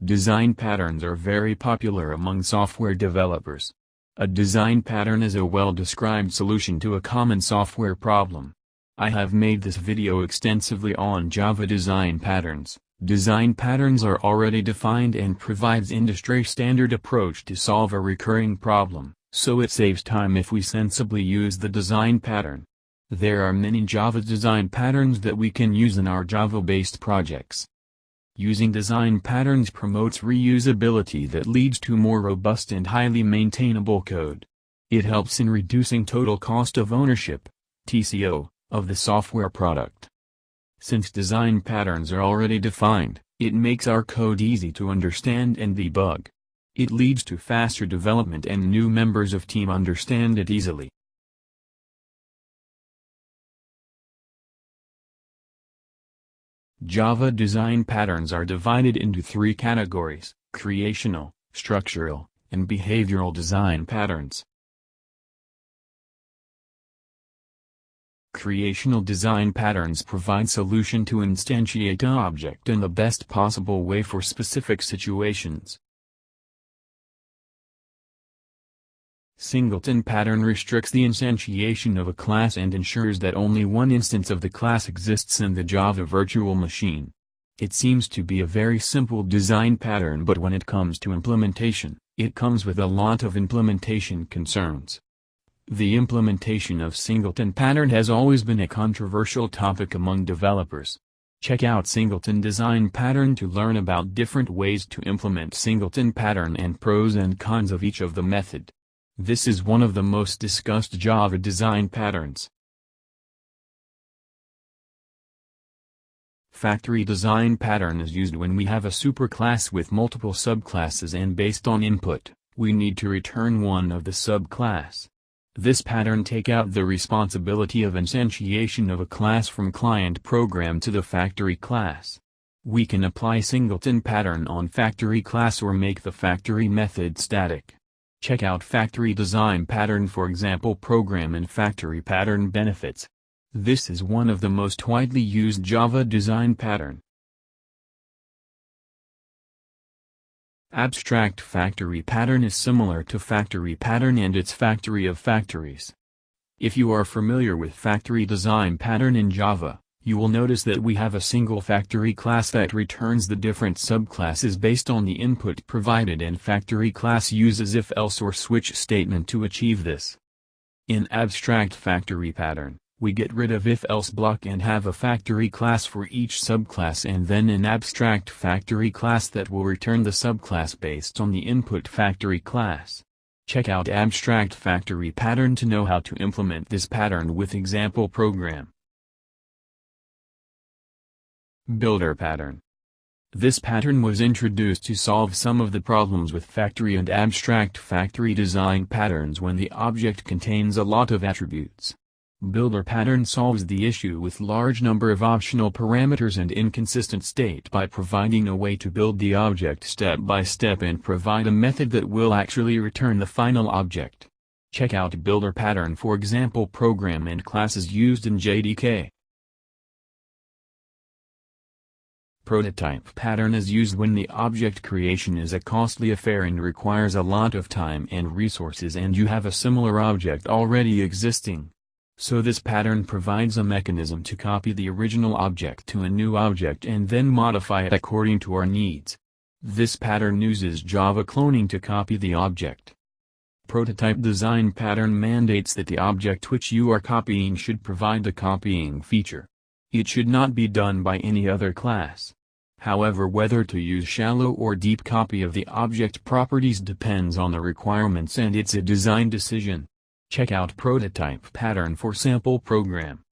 Design patterns are very popular among software developers. A design pattern is a well-described solution to a common software problem. I have made this video extensively on Java design patterns. Design patterns are already defined and provides industry-standard approach to solve a recurring problem, so it saves time if we sensibly use the design pattern. There are many Java design patterns that we can use in our Java-based projects. Using design patterns promotes reusability that leads to more robust and highly maintainable code. It helps in reducing total cost of ownership, TCO, of the software product. Since design patterns are already defined, it makes our code easy to understand and debug. It leads to faster development and new members of team understand it easily. Java design patterns are divided into three categories: creational, structural, and behavioral design patterns. Creational design patterns provide solution to instantiate an object in the best possible way for specific situations. Singleton pattern restricts the instantiation of a class and ensures that only one instance of the class exists in the Java virtual machine. It seems to be a very simple design pattern, but when it comes to implementation, it comes with a lot of implementation concerns. The implementation of singleton pattern has always been a controversial topic among developers. Check out singleton design pattern to learn about different ways to implement singleton pattern and pros and cons of each of the method. This is one of the most discussed Java design patterns. Factory design pattern is used when we have a superclass with multiple subclasses, and based on input, we need to return one of the subclass. This pattern takes out the responsibility of instantiation of a class from client program to the factory class. We can apply singleton pattern on factory class or make the factory method static. Check out factory design pattern for example program and factory pattern benefits. This is one of the most widely used Java design pattern. Abstract factory pattern is similar to factory pattern and its factory of factories. If you are familiar with factory design pattern in Java, you will notice that we have a single factory class that returns the different subclasses based on the input provided, and factory class uses if-else or switch statement to achieve this. In abstract factory pattern, we get rid of if-else block and have a factory class for each subclass, and then an abstract factory class that will return the subclass based on the input factory class. Check out abstract factory pattern to know how to implement this pattern with example program. Builder pattern. This pattern was introduced to solve some of the problems with factory and abstract factory design patterns when the object contains a lot of attributes. Builder pattern solves the issue with large number of optional parameters and inconsistent state by providing a way to build the object step by step and provide a method that will actually return the final object. Check out builder pattern for example program and classes used in JDK. Prototype pattern is used when the object creation is a costly affair and requires a lot of time and resources, and you have a similar object already existing. So this pattern provides a mechanism to copy the original object to a new object and then modify it according to our needs. This pattern uses Java cloning to copy the object. Prototype design pattern mandates that the object which you are copying should provide the copying feature. It should not be done by any other class. However, whether to use shallow or deep copy of the object properties depends on the requirements, and it's a design decision. Check out prototype pattern for sample program.